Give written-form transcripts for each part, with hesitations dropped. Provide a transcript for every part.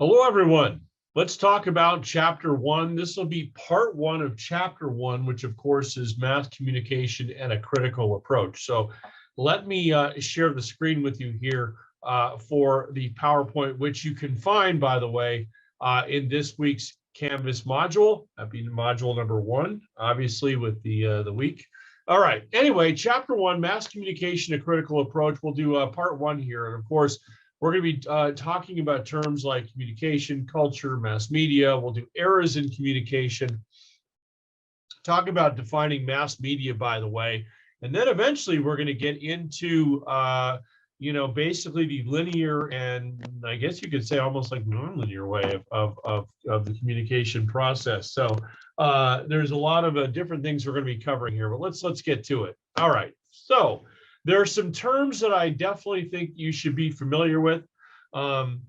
Hello, everyone. Let's talk about chapter one. This will be part one of chapter one, which of course is mass communication and a critical approach. So let me share the screen with you here for the PowerPoint, which you can find, by the way, in this week's Canvas module. That'd be module number one, obviously with the week. All right. Anyway, chapter one, mass communication, a critical approach. We'll do part one here. And of course, we're going to be talking about terms like communication, culture, mass media. We'll do eras in communication, talk about defining mass media, by the way. And then eventually we're going to get into, basically the linear and I guess you could say almost like nonlinear way of the communication process. So there's a lot of different things we're going to be covering here, but let's get to it. All right. So there are some terms that I definitely think you should be familiar with. In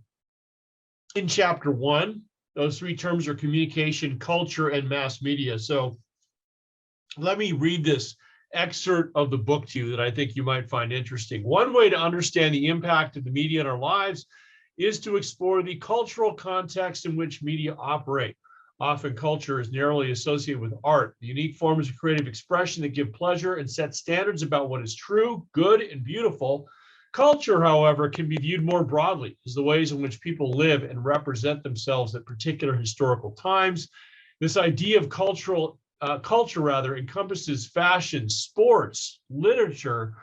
chapter one, those three terms are communication, culture, and mass media. So let me read this excerpt of the book to you that I think you might find interesting. One way to understand the impact of the media in our lives is to explore the cultural context in which media operate. Often culture is narrowly associated with art, the unique forms of creative expression that give pleasure and set standards about what is true, good, and beautiful. Culture, however, can be viewed more broadly as the ways in which people live and represent themselves at particular historical times. This idea of culture encompasses fashion, sports, literature,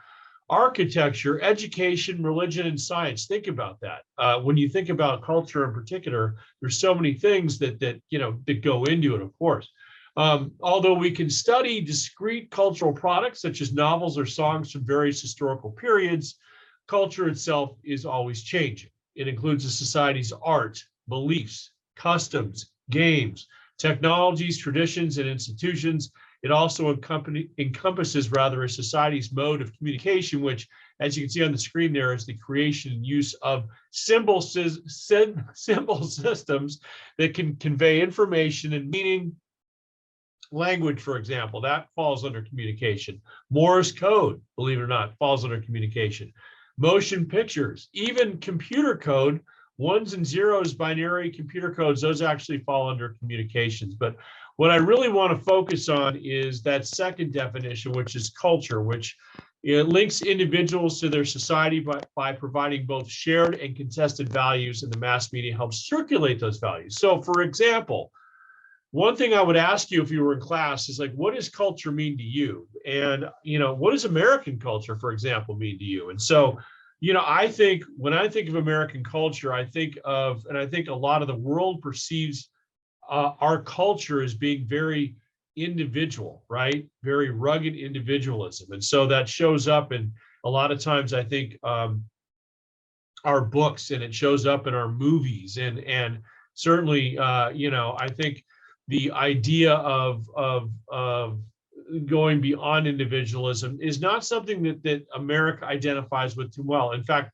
architecture, education, religion, and science. Think about that. When you think about culture in particular, there's so many things that go into it, of course. Although we can study discrete cultural products such as novels or songs from various historical periods, culture itself is always changing. It includes a society's art, beliefs, customs, games, technologies, traditions, and institutions. It also encompasses a society's mode of communication, which, as you can see on the screen there, is the creation and use of symbol systems that can convey information and meaning. Language, for example, that falls under communication. Morse code, believe it or not, falls under communication. Motion pictures, even computer code, ones and zeros, binary computer codes, those actually fall under communications. But what I really want to focus on is that second definition, which is culture, which it links individuals to their society by providing both shared and contested values, and the mass media helps circulate those values. So, for example, one thing I would ask you if you were in class is like, what does culture mean to you? And, what does American culture, for example, mean to you? And so, I think when I think of American culture, I think a lot of the world perceives our culture as being very individual, right? Very rugged individualism. And so that shows up in a lot of times, I think, our books, and it shows up in our movies. And certainly, I think the idea of going beyond individualism is not something that America identifies with too well. In fact,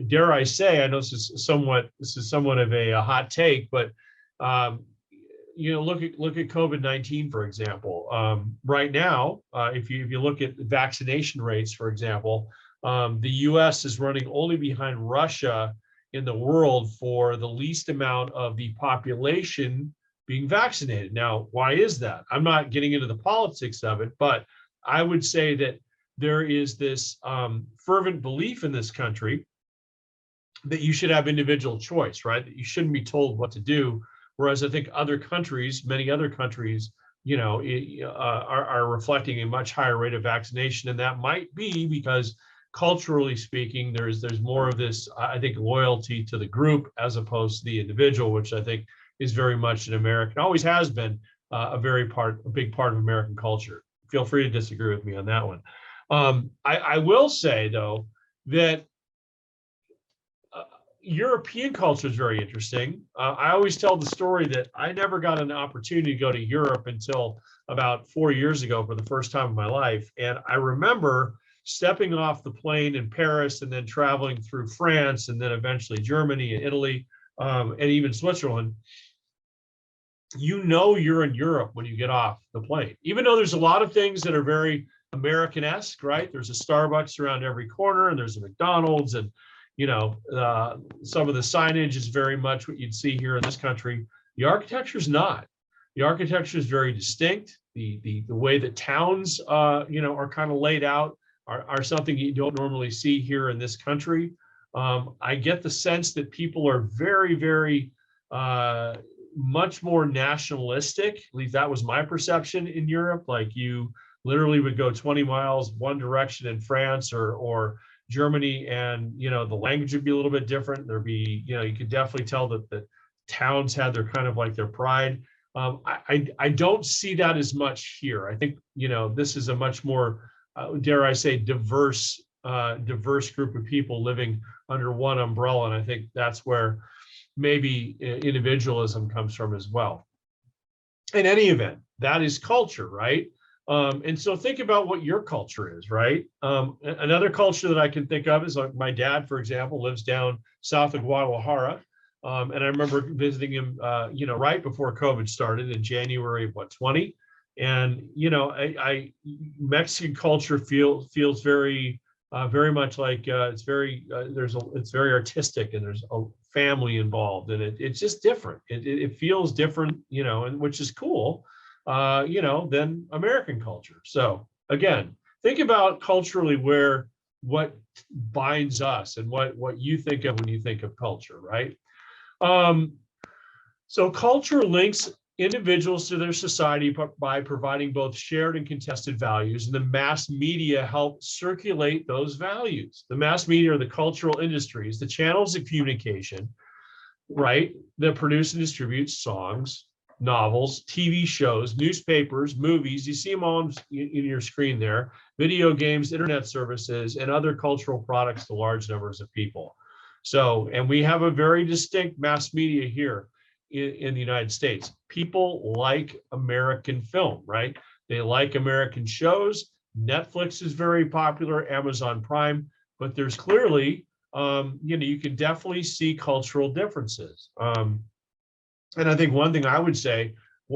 dare I say, I know this is somewhat of a hot take, but look at COVID-19, for example. Right now, if you look at vaccination rates, for example, the U.S. is running only behind Russia in the world for the least amount of the population being vaccinated. Now, why is that? I'm not getting into the politics of it, but I would say that there is this fervent belief in this country that you should have individual choice, right? That you shouldn't be told what to do. Whereas I think many other countries, are reflecting a much higher rate of vaccination. And that might be because culturally speaking, there's more of this, I think, loyalty to the group as opposed to the individual, which I think is very much an American, always has been a big part of American culture. Feel free to disagree with me on that one. I will say, though, that European culture is very interesting. I always tell the story that I never got an opportunity to go to Europe until about 4 years ago for the first time in my life. And I remember stepping off the plane in Paris and then traveling through France and then eventually Germany and Italy, and even Switzerland. You're in Europe when you get off the plane, even though there's a lot of things that are very American-esque, right? There's a Starbucks around every corner, and there's a McDonald's, and some of the signage is very much what you'd see here in this country. The architecture is not. The architecture is very distinct. The way that towns, are kind of laid out are something you don't normally see here in this country. I get the sense that people are very, very much more nationalistic. At least that was my perception in Europe. Like you literally would go 20 miles one direction in France or Germany, and the language would be a little bit different. There'd be, you could definitely tell that the towns had their kind of like their pride. I don't see that as much here. I think this is a much more dare I say diverse group of people living under one umbrella, and I think that's where maybe individualism comes from as well. In any event, that is culture, right? And so think about what your culture is, right? Another culture that I can think of is my dad, for example, lives down south of Guadalajara. And I remember visiting him, right before COVID started in January of 20. And, Mexican culture feels very, very much like it's very, it's very artistic, and there's a family involved, and it's just different. It feels different, and which is cool. Than American culture. So again, think about culturally what binds us and what you think of when you think of culture, right? So culture links individuals to their society by providing both shared and contested values, and the mass media help circulate those values. The mass media are the cultural industries, the channels of communication, right, that produce and distribute songs, novels, TV shows, newspapers, movies. You see them all in your screen there, video games, internet services, and other cultural products to large numbers of people. So, and we have a very distinct mass media here in the United States. People like American film, right? They like American shows. Netflix is very popular, Amazon Prime, but there's clearly, you can definitely see cultural differences. And I think one thing I would say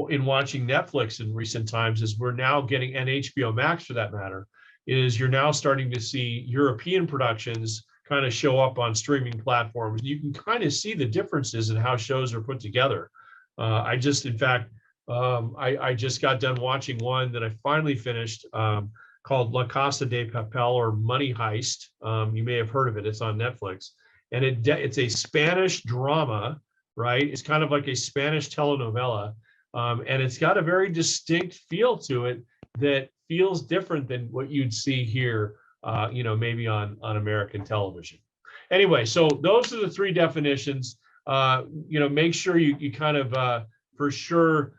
in watching Netflix in recent times is we're now getting, and HBO Max for that matter, is you're now starting to see European productions kind of show up on streaming platforms. You can kind of see the differences in how shows are put together. I just got done watching one that I finally finished called La Casa de Papel, or Money Heist. You may have heard of it. It's on Netflix. And it's a Spanish drama, right? It's kind of like a Spanish telenovela. And it's got a very distinct feel to it that feels different than what you'd see here, maybe on American television. Anyway, so those are the three definitions. Make sure you kind of, for sure,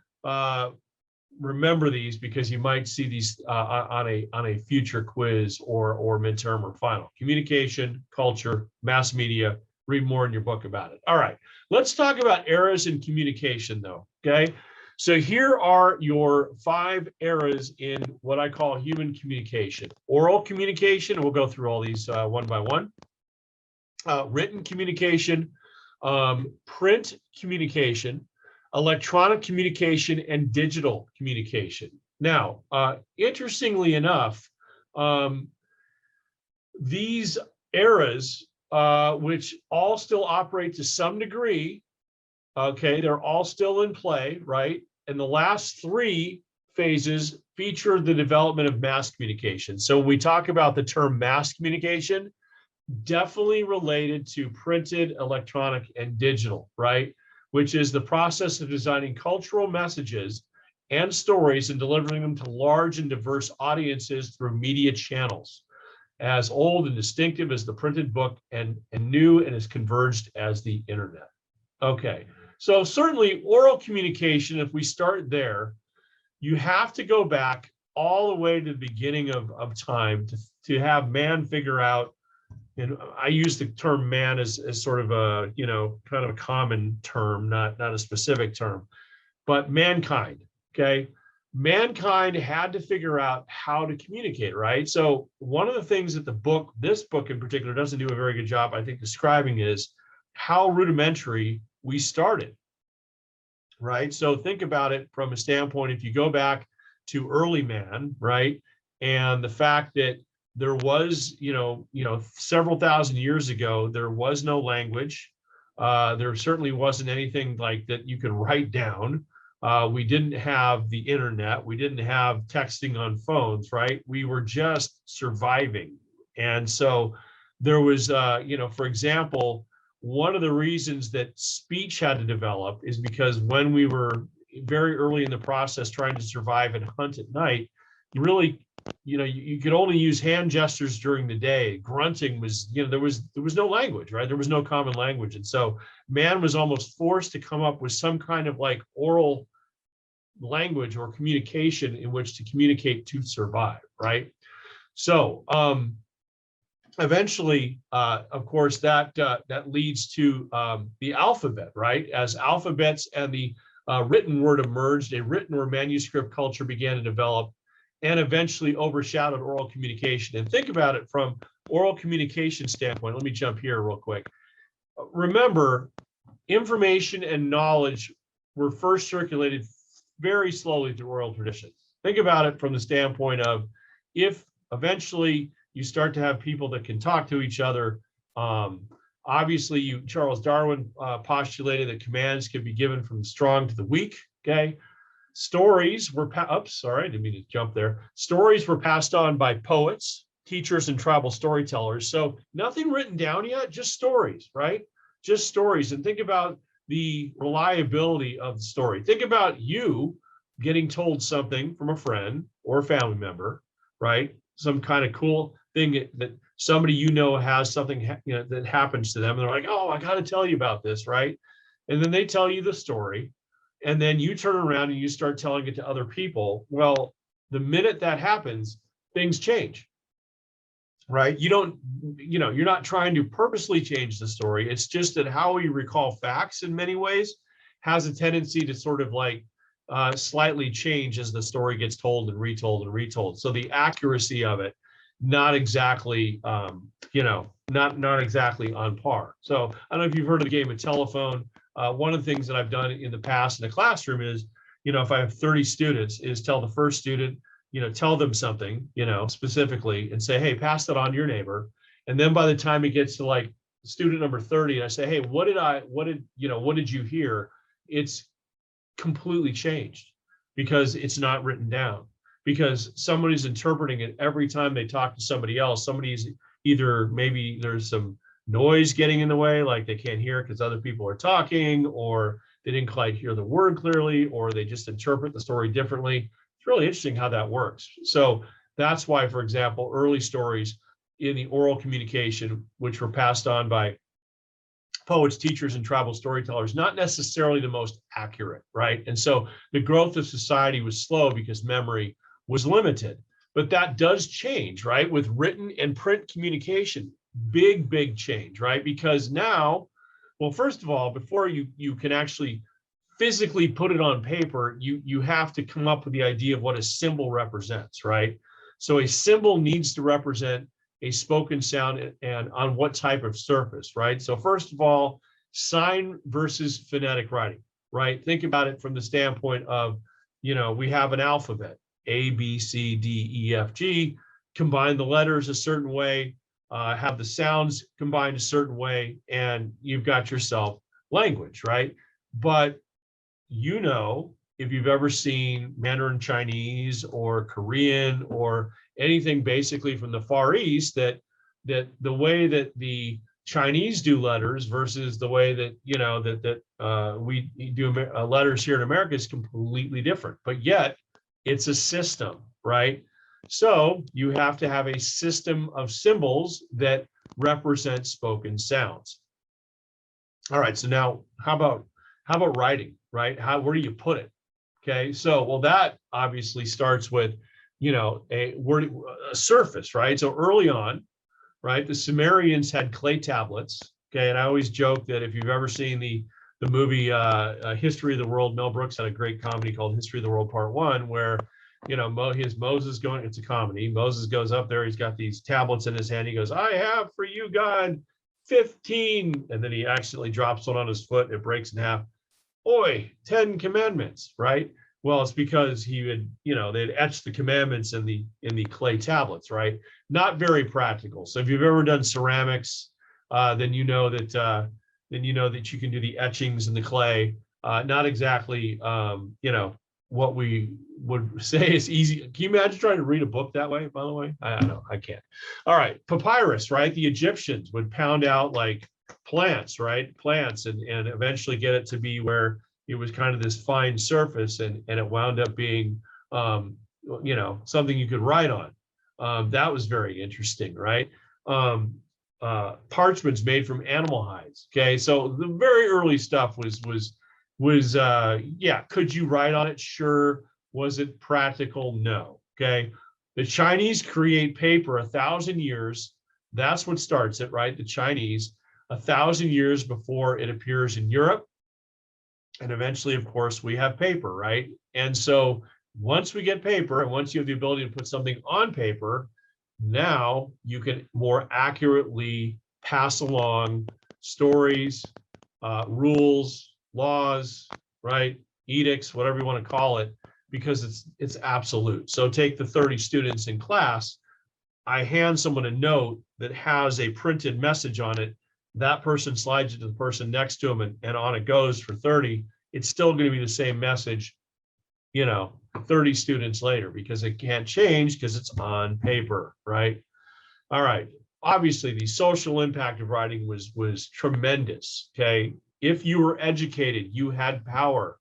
remember these, because you might see these on a future quiz or midterm or final. Communication, culture, mass media. Read more in your book about it. All right, let's talk about eras in communication, though. Okay, so here are your 5 eras in what I call human communication. Oral communication, we'll go through all these one by one. Written communication, print communication, electronic communication, and digital communication. Now, interestingly enough, these eras, which all still operate to some degree, okay, they're all still in play, right? And the last 3 phases feature the development of mass communication. So when we talk about the term mass communication, definitely related to printed, electronic, and digital, right? Which is the process of designing cultural messages and stories and delivering them to large and diverse audiences through media channels, as old and distinctive as the printed book and new and as converged as the internet. Okay, so certainly oral communication, if we start there, you have to go back all the way to the beginning of time to have man figure out, and I use the term man as sort of a, kind of a common term, not a specific term, but mankind, okay? Mankind had to figure out how to communicate, right? So one of the things that this book in particular, doesn't do a very good job, I think, describing is how rudimentary we started, right? So think about it from a standpoint, if you go back to early man, right? And the fact that there was, several thousand years ago, there was no language. There certainly wasn't anything like that you could write down. We didn't have the internet. We didn't have texting on phones, right? We were just surviving. And so there was, for example, one of the reasons that speech had to develop is because when we were very early in the process trying to survive and hunt at night, you really, you could only use hand gestures during the day. Grunting was, there was no language, right? There was no common language. And so man was almost forced to come up with some kind of like oral language or communication in which to communicate to survive, right? So eventually, of course, that leads to the alphabet, right? As alphabets and the written word emerged, a written or manuscript culture began to develop and eventually overshadowed oral communication. And think about it from oral communication standpoint. Let me jump here real quick. Remember, information and knowledge were first circulated very slowly through oral tradition. Think about it from the standpoint of if eventually you start to have people that can talk to each other. Obviously, Charles Darwin postulated that commands could be given from the strong to the weak. Okay, stories were didn't mean to jump there. Stories were passed on by poets, teachers, and tribal storytellers. So nothing written down yet, just stories, right? Just stories. And think about the reliability of the story. Think about you getting told something from a friend or a family member, right? Some kind of cool thing that somebody has something that happens to them, and they're like, "Oh, I got to tell you about this," right? And then they tell you the story, and then you turn around and you start telling it to other people. Well, the minute that happens, things change, right? You're not trying to purposely change the story. It's just that how we recall facts in many ways has a tendency to sort of like slightly change as the story gets told and retold and retold. So the accuracy of it, not exactly, not exactly on par. So I don't know if you've heard of the game of telephone. One of the things that I've done in the past in the classroom is, if I have 30 students, is tell the first student, tell them something, specifically, and say, hey, pass that on to your neighbor. And then by the time it gets to like student number 30, and I say, hey, what did you hear? It's completely changed because it's not written down, because somebody's interpreting it every time they talk to somebody else. Somebody's either, maybe there's some noise getting in the way, like they can't hear because other people are talking, or they didn't quite hear the word clearly, or they just interpret the story differently. It's really interesting how that works. So that's why, for example, early stories in the oral communication, which were passed on by poets, teachers, and tribal storytellers, not necessarily the most accurate, right? And so the growth of society was slow because memory was limited. But that does change, right? With written and print communication, big change, right? Because now, well, first of all, before you can actually physically put it on paper, you have to come up with the idea of what a symbol represents, right? So a symbol needs to represent a spoken sound and on what type of surface, right? So first of all, sign versus phonetic writing, right? Think about it from the standpoint of, we have an alphabet, A, B, C, D, E, F, G, combine the letters a certain way, have the sounds combined a certain way, and you've got yourself language, right? But if you've ever seen Mandarin Chinese or Korean or anything basically from the Far East, that the way that the Chinese do letters versus the way that we do letters here in America is completely different. But yet it's a system, right? So you have to have a system of symbols that represent spoken sounds. All right, so now how about writing, right? Where do you put it? Okay, so, well, that obviously starts with, a surface, right? So early on, right, the Sumerians had clay tablets. Okay, and I always joke that if you've ever seen the movie History of the World, Mel Brooks had a great comedy called History of the World Part 1, where Moses going, it's a comedy. Moses goes up there, he's got these tablets in his hand. He goes, I have for you, God, 15. And then he accidentally drops one on his foot. It breaks in half. Oi, 10 commandments, right? Well, it's because he had, they'd etched the commandments in the clay tablets, right? Not very practical. So if you've ever done ceramics, then you know that you can do the etchings in the clay. Not exactly, what we would say is easy. Can you imagine trying to read a book that way? By the way, I know I can't. All right, papyrus, right? The Egyptians would pound out like plants, right? Plants, and eventually get it to be where it was kind of this fine surface, and it wound up being something you could write on. That was very interesting, right? Parchments made from animal hides. Okay, so the very early stuff was yeah. Could you write on it? Sure. Was it practical? No. Okay. The Chinese create paper 1,000 years. That's what starts it, right? The Chinese 1,000 years before it appears in Europe. And eventually, of course, we have paper, right? And so once we get paper, and once you have the ability to put something on paper, now you can more accurately pass along stories, rules, laws, right? Edicts, whatever you want to call it, because it's absolute. So take the 30 students in class. I hand someone a note that has a printed message on it. That person slides it to the person next to them, and on it goes for 30. It's still going to be the same message, 30 students later, because it can't change because it's on paper, right? All right. Obviously, the social impact of writing was tremendous. Okay. If you were educated, you had power.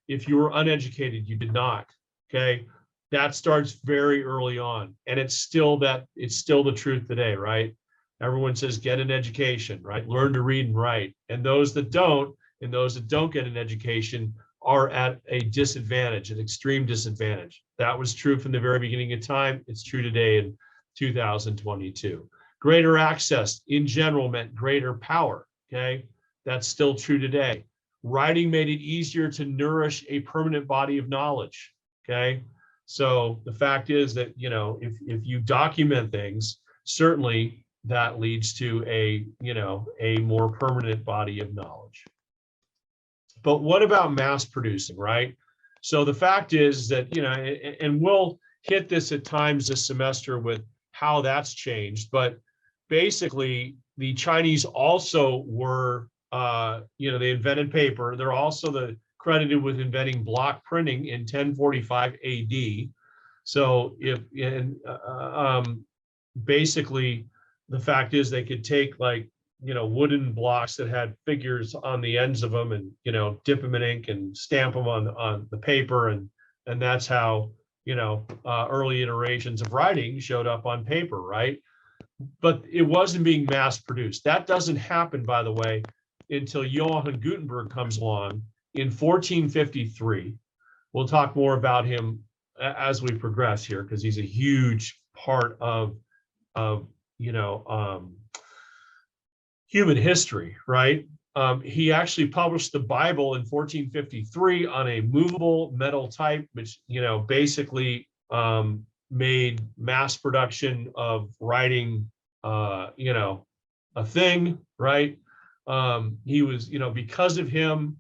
If you were uneducated, you did not. Okay. That starts very early on. And it's still the truth today, right? Everyone says get an education, right? Learn to read and write. And those that don't get an education are at a disadvantage, an extreme disadvantage. That was true from the very beginning of time. It's true today in 2022. Greater access in general meant greater power. Okay. That's still true today. Writing made it easier to nourish a permanent body of knowledge. Okay. So the fact is that, if you document things, certainly that leads to a more permanent body of knowledge. But what about mass producing, right? So the fact is that, and we'll hit this at times this semester with how that's changed, but basically the Chinese also were, they invented paper. They're also credited with inventing block printing in 1045 AD. So basically the fact is they could take wooden blocks that had figures on the ends of them, and dip them in ink and stamp them on the paper, and that's how early iterations of writing showed up on paper, right? But it wasn't being mass produced. That doesn't happen, by the way, until Johann Gutenberg comes along in 1453. We'll talk more about him as we progress here, because he's a huge part of human history, right? He actually published the Bible in 1453 on a movable metal type, which basically made mass production of writing a thing, right? He was, because of him,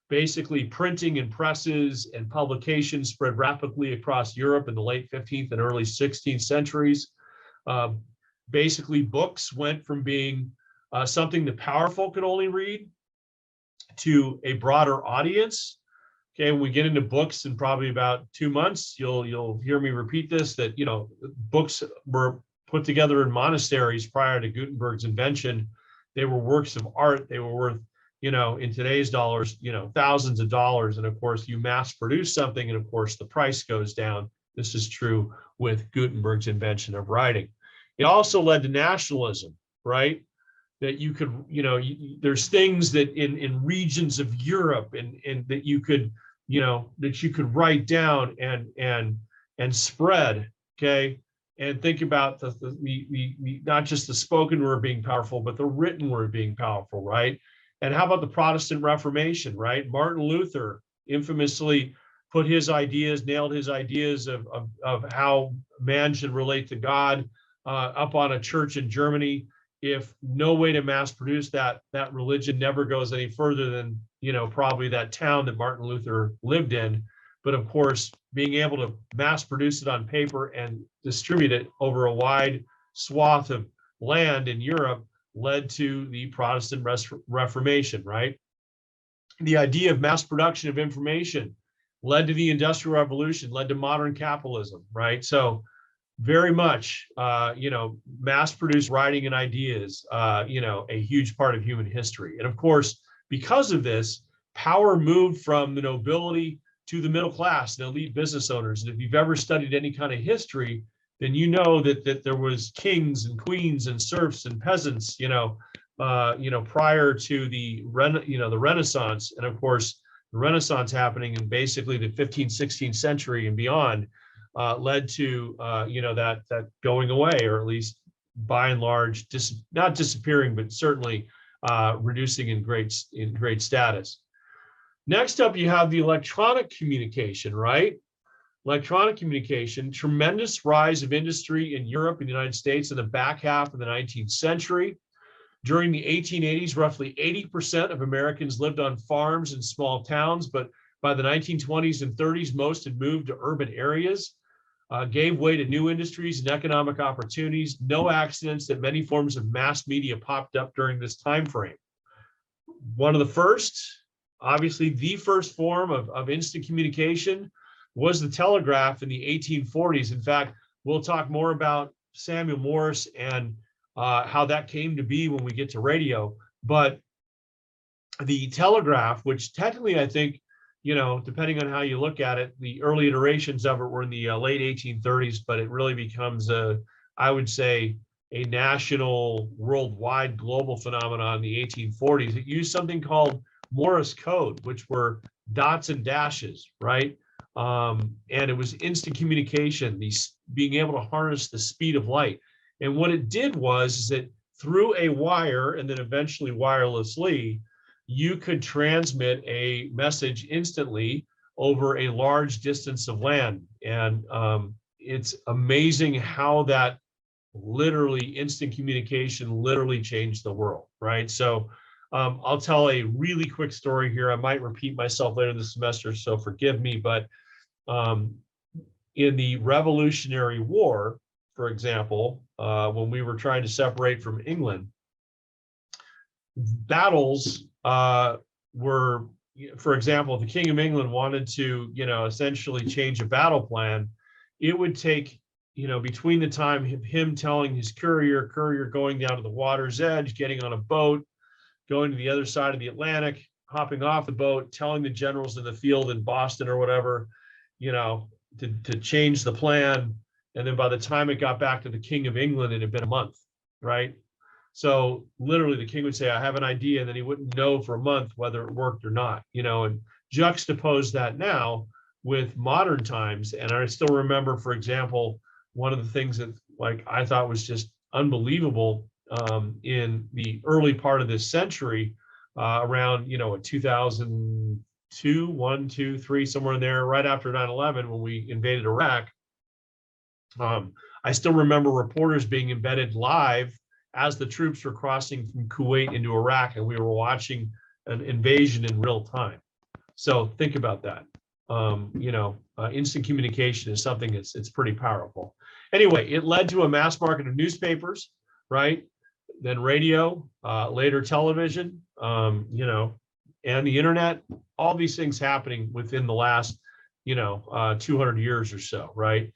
basically printing and presses and publications spread rapidly across Europe in the late 15th and early 16th centuries. Basically, books went from being something the powerful could only read to a broader audience. Okay, when we get into books in probably about 2 months, you'll hear me repeat this, that books were put together in monasteries prior to Gutenberg's invention. They were works of art. They were worth, in today's dollars, thousands of dollars. And of course, you mass produce something, and of course, the price goes down. This is true with Gutenberg's invention of writing. It also led to nationalism, right? That you could, there's things that in regions of Europe and that you could, that you could write down and spread, okay? And think about the not just the spoken word being powerful, but the written word being powerful, right? And how about the Protestant Reformation, right? Martin Luther infamously put nailed his ideas of how man should relate to God up on a church in Germany. if no way to mass produce that religion never goes any further than, probably that town that Martin Luther lived in. But of course, being able to mass produce it on paper and distribute it over a wide swath of land in Europe led to the Protestant Reformation, right? The idea of mass production of information led to the Industrial Revolution, led to modern capitalism, right? So very much, mass-produced writing and ideas, a huge part of human history. And of course, because of this, power moved from the nobility to the middle class and elite business owners. And if you've ever studied any kind of history, then you know that there was kings and queens and serfs and peasants, prior to the Renaissance. And of course, the Renaissance happening in basically the 15th, 16th century and beyond led to that going away, or at least by and large, not disappearing, but certainly reducing in great status. Next up, you have the electronic communication, right? Electronic communication, tremendous rise of industry in Europe and the United States in the back half of the 19th century. During the 1880s, roughly 80% of Americans lived on farms and small towns, but by the 1920s and 30s, most had moved to urban areas, gave way to new industries and economic opportunities. No accidents that many forms of mass media popped up during this time frame. One of the first, obviously the first form of instant communication was the telegraph in the 1840s. In fact, we'll talk more about Samuel Morse and how that came to be when we get to radio. But the telegraph, which technically I think, depending on how you look at it, the early iterations of it were in the late 1830s, but it really becomes I would say, a national, worldwide, global phenomenon in the 1840s. It used something called Morse code, which were dots and dashes, right? And it was instant communication, being able to harness the speed of light. And what it did was that through a wire and then eventually wirelessly, you could transmit a message instantly over a large distance of land. And it's amazing how that literally instant communication literally changed the world, right? So I'll tell a really quick story here. I might repeat myself later this semester, so forgive me, but in the Revolutionary War, for example, when we were trying to separate from England, battles were, for example, if the King of England wanted to, essentially change a battle plan, it would take, between the time of him telling his courier going down to the water's edge, getting on a boat, going to the other side of the Atlantic, hopping off the boat, telling the generals in the field in Boston or whatever, to change the plan. And then by the time it got back to the King of England, it had been a month, right? So literally the king would say, I have an idea, and then he wouldn't know for a month whether it worked or not, and juxtapose that now with modern times. And I still remember, for example, one of the things that I thought was just unbelievable in the early part of this century, around 2002, 1, 2, 3, somewhere in there, right after 9/11, when we invaded Iraq. I still remember reporters being embedded live as the troops were crossing from Kuwait into Iraq, and we were watching an invasion in real time. So think about that. Instant communication is something it's pretty powerful. Anyway, it led to a mass market of newspapers, right? Then radio, later television, and the internet. All these things happening within the last, 200 years or so, right?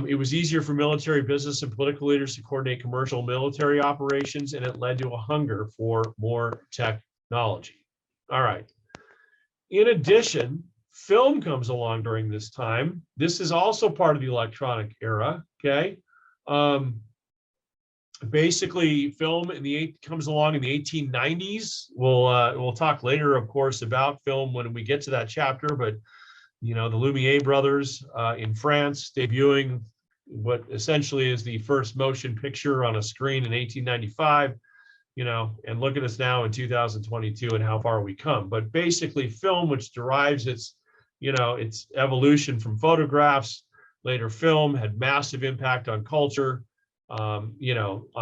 It was easier for military, business, and political leaders to coordinate commercial military operations, and it led to a hunger for more technology. All right. In addition, film comes along during this time. This is also part of the electronic era, okay? Basically, film comes along in the 1890s. We'll talk later, of course, about film when we get to that chapter, but the Lumiere brothers in France debuting what essentially is the first motion picture on a screen in 1895, and look at us now in 2022 and how far we come. But basically film, which derives its evolution from photographs, later film had massive impact on culture, on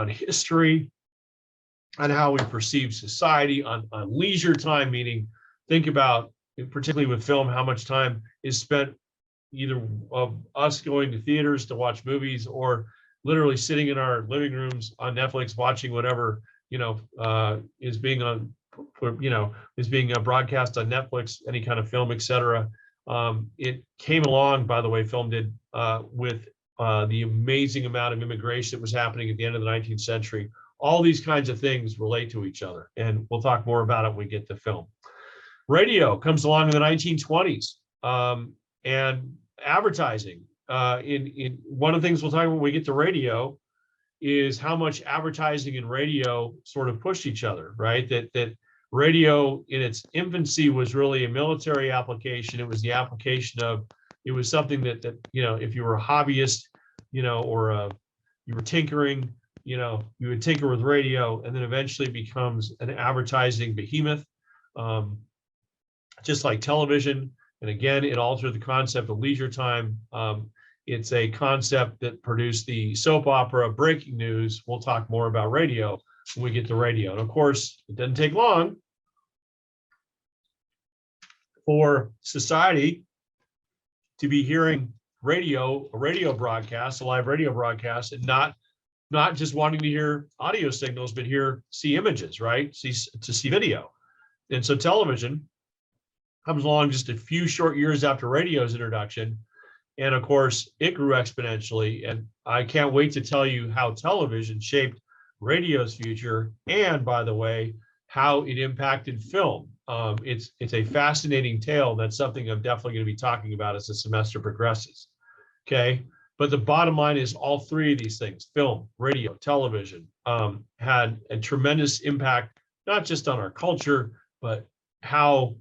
history, on how we perceive society, on leisure time, meaning think about, particularly with film, how much time is spent either of us going to theaters to watch movies or literally sitting in our living rooms on Netflix watching whatever, is being on, is being broadcast on Netflix, any kind of film, etc. It came along, by the way, film did, with the amazing amount of immigration that was happening at the end of the 19th century. All these kinds of things relate to each other, and we'll talk more about it when we get to film. Radio comes along in the 1920s, and advertising. In one of the things we'll talk about when we get to radio is how much advertising and radio sort of push each other, right? That radio in its infancy was really a military application. It was the application of, it was something that if you were a hobbyist, or you were tinkering, you would tinker with radio, and then eventually it becomes an advertising behemoth, just like television. And again, it altered the concept of leisure time. It's a concept that produced the soap opera breaking news. We'll talk more about radio when we get to radio. And of course, it doesn't take long for society to be hearing radio, a radio broadcast, a live radio broadcast, and not just wanting to hear audio signals, but see images, right? To see video. And so television comes along just a few short years after radio's introduction. And of course, it grew exponentially. And I can't wait to tell you how television shaped radio's future. And by the way, how it impacted film. It's a fascinating tale. And that's something I'm definitely going to be talking about as the semester progresses. Okay. But the bottom line is all three of these things, film, radio, television, had a tremendous impact, not just on our culture, but how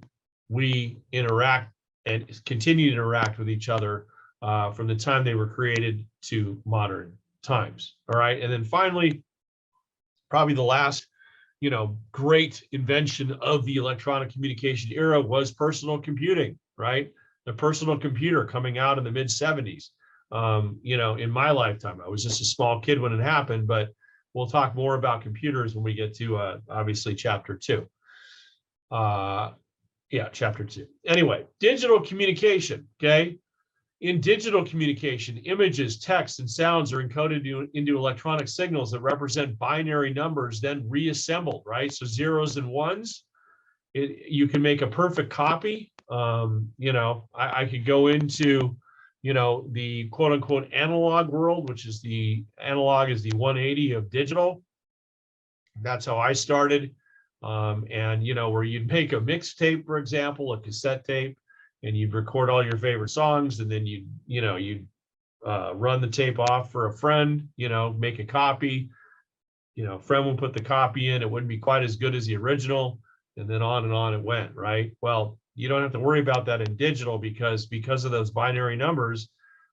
we interact and continue to interact with each other from the time they were created to modern times. All right. And then finally, probably the last, great invention of the electronic communication era was personal computing, right? The personal computer coming out in the mid-70s. In my lifetime, I was just a small kid when it happened, but we'll talk more about computers when we get to obviously chapter 2. Chapter 2. Anyway, digital communication. Okay. In digital communication, images, text, and sounds are encoded into electronic signals that represent binary numbers, then reassembled, right? So zeros and ones. You can make a perfect copy. I could go into, the quote unquote analog world, which is the analog is the 180 of digital. That's how I started. Where you'd make a mixtape, for example, a cassette tape, and you'd record all your favorite songs, and then you'd run the tape off for a friend, make a copy, friend would put the copy in, it wouldn't be quite as good as the original, and then on it went, right? Well, you don't have to worry about that in digital because of those binary numbers,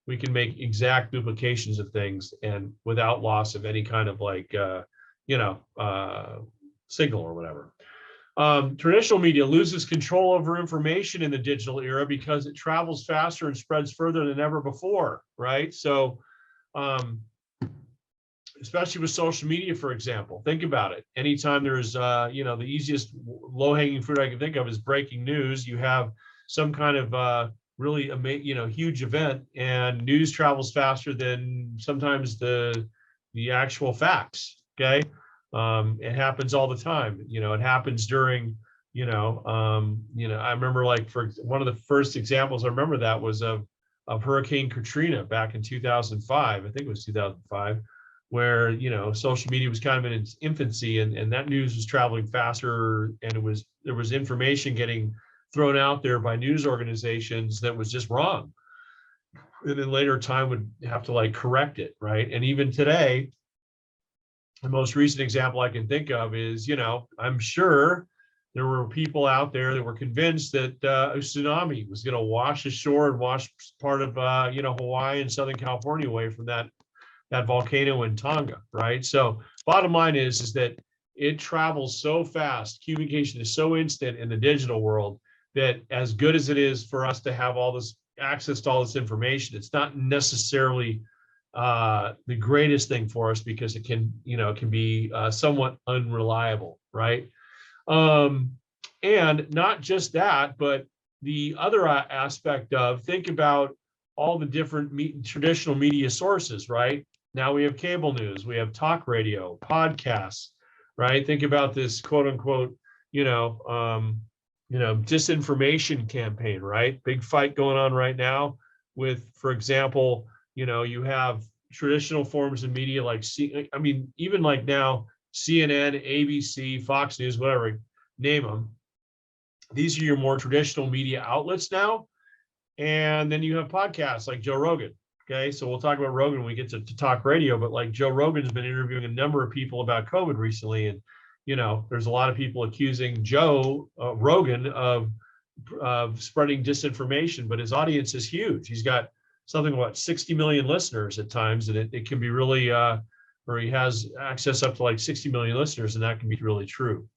we can make exact duplications of things and without loss of any kind of signal or whatever. Traditional media loses control over information in the digital era because it travels faster and spreads further than ever before, right? So, especially with social media, for example, think about it. Anytime there's, the easiest low-hanging fruit I can think of is breaking news. You have some kind of really huge event, and news travels faster than sometimes the actual facts. Okay. It happens all the time. It happens during, I remember for one of the first examples I remember that was of Hurricane Katrina back in 2005. I think it was 2005, where, social media was kind of in its infancy, and that news was traveling faster, and there was information getting thrown out there by news organizations that was just wrong. And then later time would have to correct it, right? And even today, the most recent example I can think of is, I'm sure there were people out there that were convinced that a tsunami was going to wash ashore and wash part of, Hawaii and Southern California away from that volcano in Tonga, right? So bottom line is that it travels so fast. Communication is so instant in the digital world that as good as it is for us to have all this access to all this information, it's not necessarily the greatest thing for us because it can, it can be somewhat unreliable, right? And not just that, but the other aspect of, think about all the different traditional media sources, right? Now we have cable news, we have talk radio, podcasts, right? Think about this quote unquote, disinformation campaign, right? Big fight going on right now with, for example, you have traditional forms of media like even like now CNN, ABC, Fox News, whatever, name them. These are your more traditional media outlets now. And then you have podcasts like Joe Rogan. Okay, so we'll talk about Rogan when we get to talk radio, but like Joe Rogan's been interviewing a number of people about COVID recently. And, there's a lot of people accusing Joe Rogan of spreading disinformation, but his audience is huge. He's got something about 60 million listeners at times, and it can be really, or he has access up to like 60 million listeners, and that can be really true.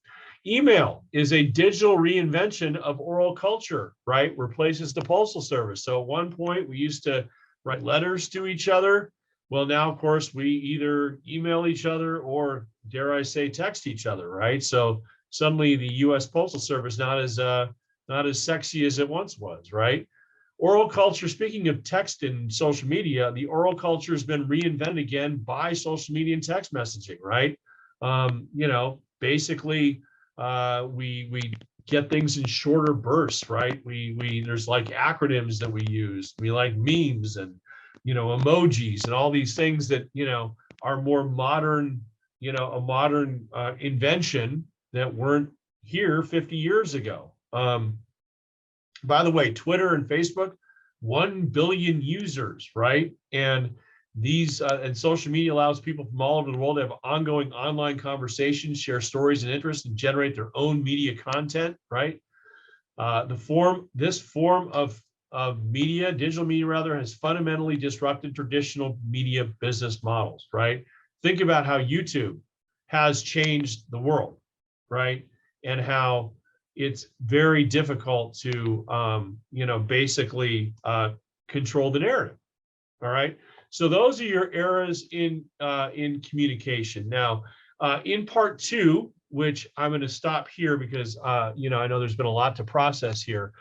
Email is a digital reinvention of oral culture, right? Replaces the postal service. So at one point we used to write letters to each other. Well, now, of course, we either email each other or, dare I say, text each other, right? So suddenly the U.S. Postal Service not as sexy as it once was, right? Oral culture, speaking of text and social media, the oral culture has been reinvented again by social media and text messaging, right? Basically, we get things in shorter bursts, right? We there's like acronyms that we use. We like memes and emojis and all these things that are more modern, a modern invention that weren't here 50 years ago. By the way, Twitter and Facebook, 1 billion users, right? And these and social media allows people from all over the world to have ongoing online conversations, share stories and interests, and generate their own media content, right? This form of media, digital media rather, has fundamentally disrupted traditional media business models, right? Think about how YouTube has changed the world, right? And how it's very difficult to, basically control the narrative, all right? So those are your eras in communication. Now, in part 2, which I'm going to stop here because I know there's been a lot to process here.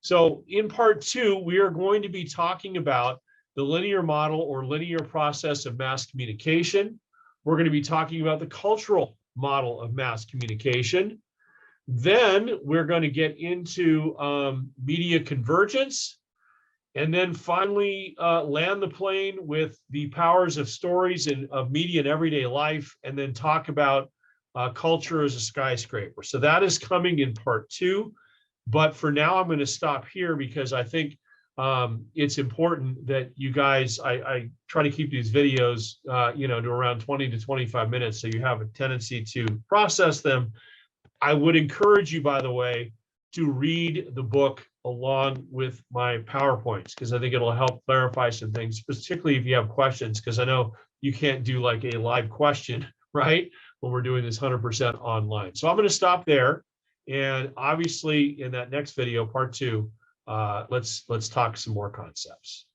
So in part 2, we are going to be talking about the linear model or linear process of mass communication. We're going to be talking about the cultural model of mass communication. Then we're going to get into media convergence. And then finally land the plane with the powers of stories and of media in everyday life, and then talk about culture as a skyscraper. So that is coming in part 2. But for now, I'm going to stop here because I think it's important that you guys, I try to keep these videos, to around 20 to 25 minutes. So you have a tendency to process them. I would encourage you, by the way, to read the book along with my PowerPoints, because I think it'll help clarify some things, particularly if you have questions, because I know you can't do like a live question, right? When we're doing this 100% online. So I'm going to stop there. And obviously in that next video, part 2, let's talk some more concepts.